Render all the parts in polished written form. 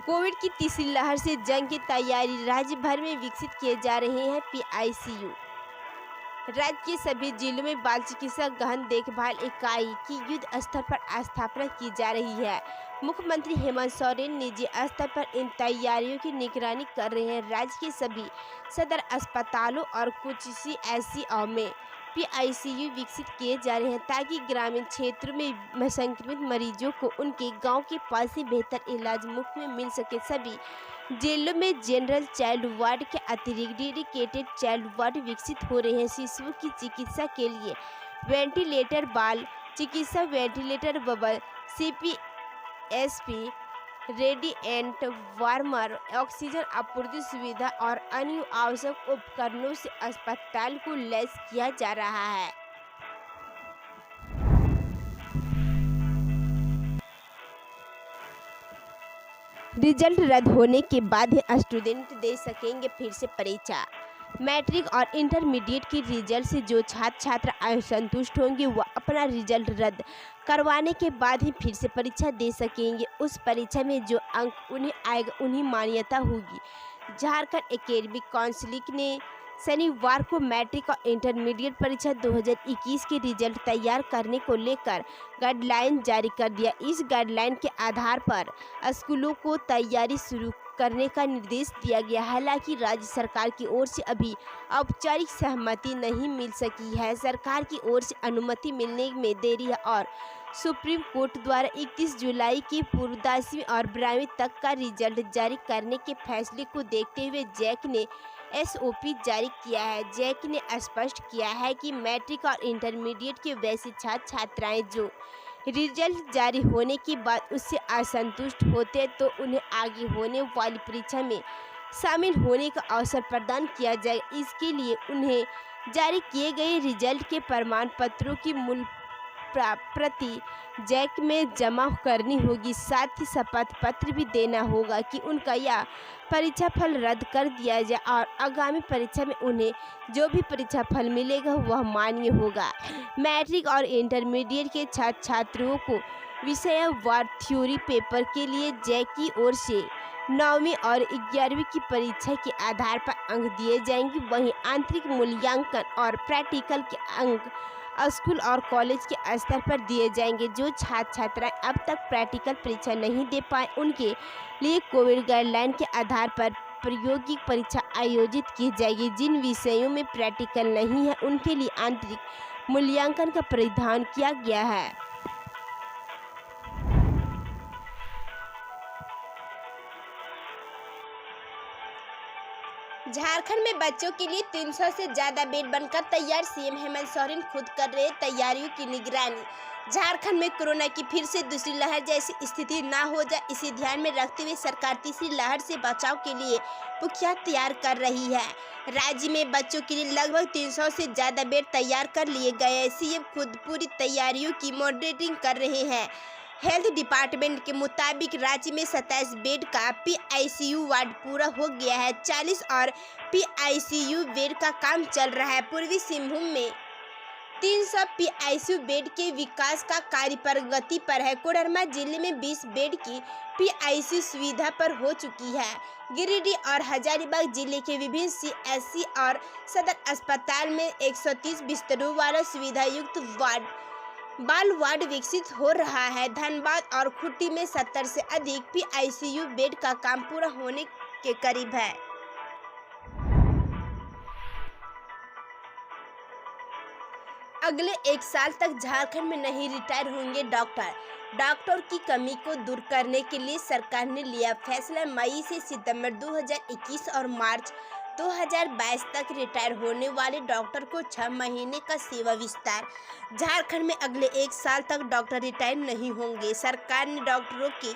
Covid की तीसरी लहर से जंग की तैयारी, राज्य भर में विकसित किए जा रहे हैं पीआईसीयू। राज्य के सभी जिलों में बाल चिकित्सा गहन देखभाल इकाई की युद्ध स्तर पर स्थापना की जा रही है। मुख्यमंत्री हेमंत सोरेन निजी स्तर पर इन तैयारियों की निगरानी कर रहे हैं। राज्य के सभी सदर अस्पतालों और कुछ सीएचसीओ में पीआईसीयू विकसित किए जा रहे हैं ताकि ग्रामीण क्षेत्रों में संक्रमित मरीजों को उनके गांव के पास ही बेहतर इलाज मुफ्त में मिल सके। सभी जेलों में जनरल चाइल्ड वार्ड के अतिरिक्त डेडिकेटेड चाइल्ड वार्ड विकसित हो रहे हैं। शिशुओं की चिकित्सा के लिए वेंटिलेटर, बाल चिकित्सा ventilator, bubble CPSP, radiant warmer, oxygen आपूर्ति सुविधा और अन्य आवश्यक उपकरणों से अस्पताल को लैस किया जा रहा है। रिजल्ट रद्द होने के बाद ही स्टूडेंट दे सकेंगे फिर से परीक्षा। मैट्रिक और इंटरमीडिएट की रिजल्ट से जो छात्र छात्रा असंतुष्ट होंगे वह अपना रिजल्ट रद्द करवाने के बाद ही फिर से परीक्षा दे सकेंगे। उस परीक्षा में जो अंक उन्हें आएगा उन्हीं मान्यता होगी। झारखंड एकेडमिक काउंसिल ने शनिवार को मैट्रिक और इंटरमीडिएट परीक्षा 2021 के रिजल्ट तैयार करने को लेकर गाइडलाइन जारी कर दिया। इस गाइडलाइन के आधार पर स्कूलों को तैयारी शुरू करने का निर्देश दिया गया। हालांकि राज्य सरकार की ओर से अभी औपचारिक सहमति नहीं मिल सकी है। सरकार की ओर से अनुमति मिलने में देरी है और सुप्रीम कोर्ट द्वारा 31 जुलाई की पूर्व 10वीं और 12वीं तक का रिजल्ट जारी करने के फैसले को देखते हुए जैक ने एसओपी जारी किया है। जैक ने स्पष्ट किया है कि मैट्रिक और इंटरमीडिएट के वैसे छात्र छात्राएं जो रिजल्ट जारी होने के बाद उससे असंतुष्ट होते तो उन्हें आगे होने वाली परीक्षा में शामिल होने का अवसर प्रदान किया जाएगा। इसके लिए उन्हें जारी किए गए रिजल्ट के प्रमाण पत्रों की मूल प्रति जैक में जमा करनी होगी। साथ ही शपथ पत्र भी देना होगा कि उनका यह परीक्षा फल रद्द कर दिया जाए और आगामी परीक्षा में उन्हें जो भी परीक्षा फल मिलेगा वह मान्य होगा। मैट्रिक और इंटरमीडिएट के छात्र छात्रों को विषयवार थ्योरी पेपर के लिए जैक की ओर से 9वीं और 11वीं की परीक्षा के आधार पर अंक दिए जाएंगे। वहीं आंतरिक मूल्यांकन और प्रैक्टिकल के अंक स्कूल और कॉलेज के स्तर पर दिए जाएंगे। जो छात्र छात्राएं अब तक प्रैक्टिकल परीक्षा नहीं दे पाए उनके लिए कोविड गाइडलाइन के आधार पर प्रायोगिक परीक्षा आयोजित की जाएगी। जिन विषयों में प्रैक्टिकल नहीं है उनके लिए आंतरिक मूल्यांकन का प्रावधान किया गया है। झारखंड में बच्चों के लिए 300 से ज़्यादा बेड बनकर तैयार। सीएम हेमंत सोरेन खुद कर रहे तैयारियों की निगरानी। झारखंड में कोरोना की फिर से दूसरी लहर जैसी स्थिति ना हो जाए, इसे ध्यान में रखते हुए सरकार तीसरी लहर से बचाव के लिए पुख्ता तैयार कर रही है। राज्य में बच्चों के लिए लगभग 300 से ज़्यादा बेड तैयार कर लिए गए हैं। सीएम खुद पूरी तैयारियों की मॉनिटरिंग कर रहे हैं। हेल्थ डिपार्टमेंट के मुताबिक राज्य में 27 बेड का पीआईसीयू वार्ड पूरा हो गया है। 40 और पीआईसीयू बेड का काम चल रहा है। पूर्वी सिंहभूम में 300 पीआईसीयू बेड के विकास का कार्य प्रगति पर है। कोडरमा जिले में 20 बेड की पीआईसीयू सुविधा पर हो चुकी है। गिरिडीह और हजारीबाग जिले के विभिन्न सीएचसी और सदर अस्पताल में 130 बिस्तरों वाला सुविधा युक्त बाल वार्ड विकसित हो रहा है। धनबाद और खूंटी में 70 से अधिक पीआईसीयू बेड का काम पूरा होने के करीब है। अगले 1 साल तक झारखंड में नहीं रिटायर होंगे डॉक्टर की कमी को दूर करने के लिए सरकार ने लिया फैसला। मई से सितंबर 2021 और मार्च 2022 तक रिटायर होने वाले डॉक्टर को 6 महीने का सेवा विस्तार। झारखंड में अगले 1 साल तक डॉक्टर रिटायर नहीं होंगे। सरकार ने डॉक्टरों की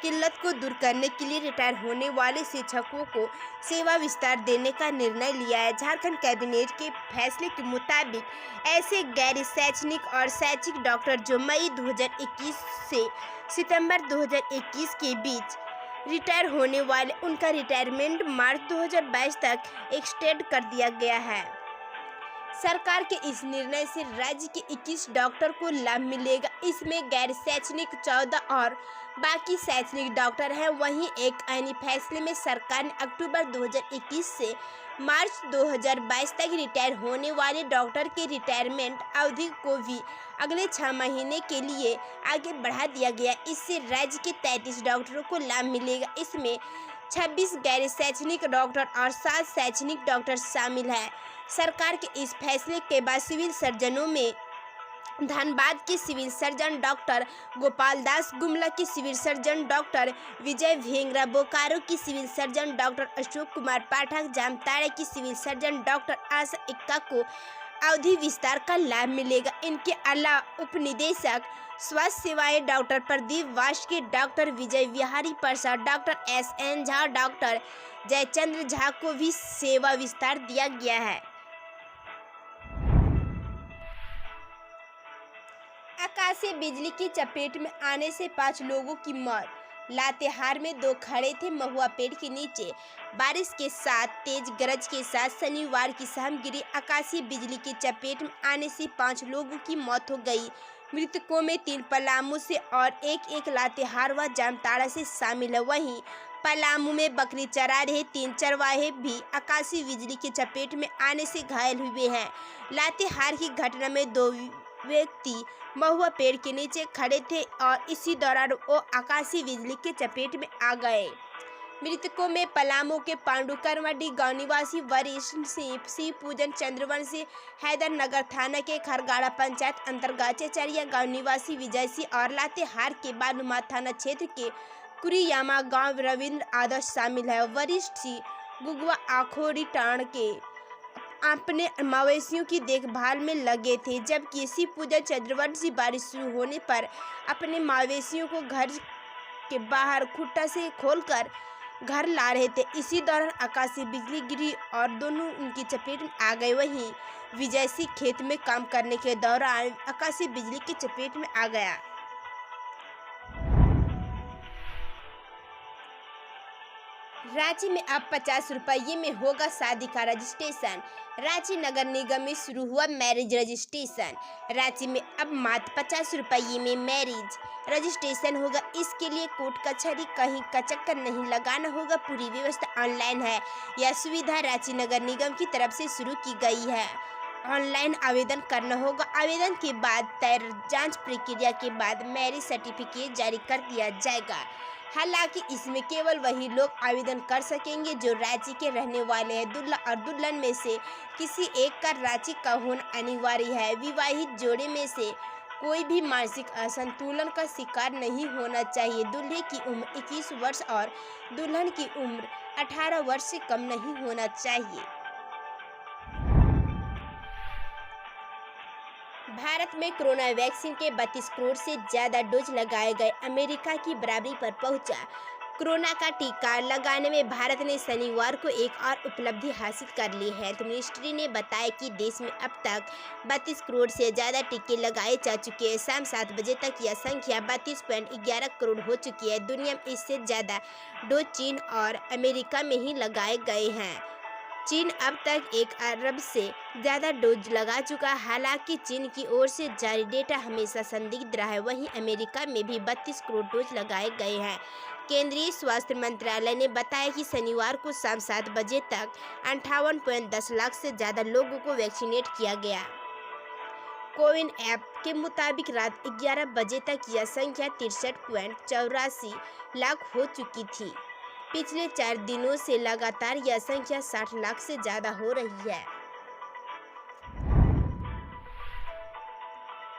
किल्लत को दूर करने के लिए रिटायर होने वाले शिक्षकों को सेवा विस्तार देने का निर्णय लिया है। झारखंड कैबिनेट के फैसले के मुताबिक ऐसे गैर शैक्षणिक और शैक्षिक डॉक्टर जो मई 2021 से सितंबर 2021 के बीच रिटायर होने वाले उनका रिटायरमेंट मार्च 2022 तक एक्सटेंड कर दिया गया है। सरकार के इस निर्णय से राज्य के 21 डॉक्टर को लाभ मिलेगा। इसमें गैर शैक्षणिक 14 और बाकी शैक्षणिक डॉक्टर हैं। वहीं एक अन्य फैसले में सरकार ने अक्टूबर 2021 से मार्च 2022 तक रिटायर होने वाले डॉक्टर के रिटायरमेंट अवधि को भी अगले 6 महीने के लिए आगे बढ़ा दिया गया। इससे राज्य के 33 डॉक्टरों को लाभ मिलेगा। इसमें 26 गैर शैक्षणिक डॉक्टर और 7 शैक्षणिक डॉक्टर शामिल हैं। सरकार के इस फैसले के बाद सिविल सर्जनों में धनबाद के civil surgeon doctor Gopal Das, Gumla के civil surgeon doctor Vijay Bhengra, Bokaro की civil surgeon doctor Ashok Kumar Pathak, Jamtara की civil surgeon doctor Asha Ekka को अवधि विस्तार का लाभ मिलेगा। इनके अलावा उप निदेशक स्वास्थ्य सेवाएं doctor Pradeep Vaske, doctor Vijay Bihari Prasad, doctor SN Jha, doctor Jaichandra Jha को भी सेवा विस्तार दिया गया है। आकाशीय बिजली की चपेट में आने से 5 लोगों की मौत। लातेहार में 2 खड़े थे महुआ पेड़ के नीचे। बारिश के साथ तेज गरज के साथ शनिवार की शाम गिरी आकाशीय बिजली की चपेट में आने से 5 लोगों की मौत हो गई। मृतकों में 3 पलामू से और एक लातेहार व जामताड़ा से शामिल है। वहीं पलामू में बकरी चरा रहे 3 चरवाहे भी आकाशीय बिजली की चपेट में आने से घायल हुए हैं। लातेहार की घटना में 2 व्यक्ति महुआ पेड़ के नीचे खड़े थे और इसी दौरान वो आकाशीय बिजली के चपेट में आ गए। मृतकों में पलामू के पांडुकरवडी गांव निवासी वरिष्ठ सिंह, शिव पूजन चंद्रवंशी, हैदरनगर थाना के खरगाड़ा पंचायत अंतर्गत चेचरिया गांव निवासी विजय सिंह और लातेहार के बालूमा थाना क्षेत्र के कुरियामा गांव रविंद्र आदर्श शामिल है। वरिष्ठ सिंह गुगवा आखोरी टाण के अपने मवेशियों की देखभाल में लगे थे, जबकि शिव पूजन चंद्रवंशी बारिश शुरू होने पर अपने मवेशियों को घर के बाहर खुट्टा से खोलकर घर ला रहे थे। इसी दौरान आकाशीय बिजली गिरी और दोनों उनकी चपेट में आ गए। वहीं विजय सिंह खेत में काम करने के दौरान आकाशीय बिजली की चपेट में आ गया। रांची में अब 50 रुपये में होगा शादी का रजिस्ट्रेशन। रांची नगर निगम में शुरू हुआ मैरिज रजिस्ट्रेशन। रांची में अब मात्र 50 रुपये में मैरिज रजिस्ट्रेशन होगा। इसके लिए कोर्ट कचहरी कहीं का चक्कर नहीं लगाना होगा। पूरी व्यवस्था ऑनलाइन है। यह सुविधा रांची नगर निगम की तरफ से शुरू की गई है। ऑनलाइन आवेदन करना होगा। आवेदन के बाद तय जांच प्रक्रिया के बाद मैरिज सर्टिफिकेट जारी कर दिया जाएगा। हालांकि इसमें केवल वही लोग आवेदन कर सकेंगे जो रांची के रहने वाले हैं। दूल्हा और दुल्हन में से किसी एक का रांची का होना अनिवार्य है। विवाहित जोड़े में से कोई भी मानसिक असंतुलन का शिकार नहीं होना चाहिए। दूल्हे की उम्र 21 वर्ष और दुल्हन की उम्र 18 वर्ष से कम नहीं होना चाहिए। भारत में कोरोना वैक्सीन के 32 करोड़ से ज़्यादा डोज लगाए गए, अमेरिका की बराबरी पर पहुंचा। कोरोना का टीका लगाने में भारत ने शनिवार को एक और उपलब्धि हासिल कर ली है। हेल्थ मिनिस्ट्री ने बताया कि देश में अब तक 32 करोड़ से ज़्यादा टीके लगाए जा चुके हैं। शाम 7 बजे तक यह संख्या 32.11 करोड़ हो चुकी है। दुनिया में इससे ज़्यादा डोज चीन और अमेरिका में ही लगाए गए हैं। चीन अब तक 1 अरब से ज़्यादा डोज लगा चुका है। हालांकि चीन की ओर से जारी डेटा हमेशा संदिग्ध रहा है। वहीं अमेरिका में भी 32 करोड़ डोज लगाए गए हैं। केंद्रीय स्वास्थ्य मंत्रालय ने बताया कि शनिवार को शाम 7 बजे तक 58.10 लाख से ज़्यादा लोगों को वैक्सीनेट किया गया। कोविन ऐप के मुताबिक रात 11 बजे तक यह संख्या 63.84 लाख हो चुकी थी। पिछले 4 दिनों से लगातार यह संख्या 60 लाख से ज़्यादा हो रही है।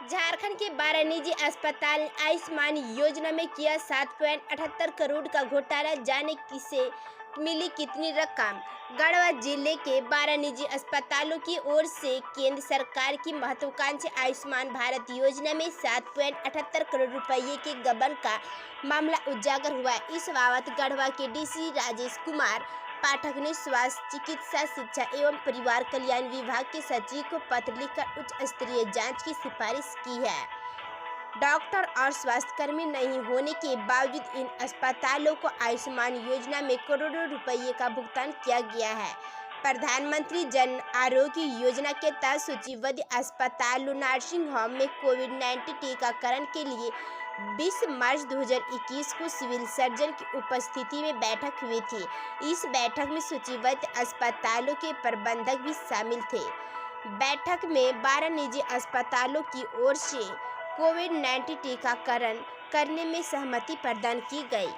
झारखंड के 12 निजी अस्पताल ने आयुष्मान योजना में किया 7.78 करोड़ का घोटाला। जाने किसे मिली कितनी रकम। गढ़वा जिले के 12 निजी अस्पतालों की ओर से केंद्र सरकार की महत्वाकांक्षी आयुष्मान भारत योजना में 7.78 करोड़ रुपये के गबन का मामला उजागर हुआ है। इस बाबत गढ़वा के DC राजेश कुमार पाठक ने स्वास्थ्य, चिकित्सा, शिक्षा एवं परिवार कल्याण विभाग के सचिव को पत्र लिखकर उच्च स्तरीय जांच की सिफारिश की है। डॉक्टर और स्वास्थ्यकर्मी नहीं होने के बावजूद इन अस्पतालों को आयुष्मान योजना में करोड़ों रुपये का भुगतान किया गया है। प्रधानमंत्री जन आरोग्य योजना के तहत सूचीबद्ध अस्पतालों नर्सिंग होम में कोविड-19 टीकाकरण के लिए 20 मार्च 2021 को सिविल सर्जन की उपस्थिति में बैठक हुई थी। इस बैठक में सूचीबद्ध अस्पतालों के प्रबंधक भी शामिल थे। बैठक में 12 निजी अस्पतालों की ओर से कोविड-19 टीकाकरण करने में सहमति प्रदान की गई।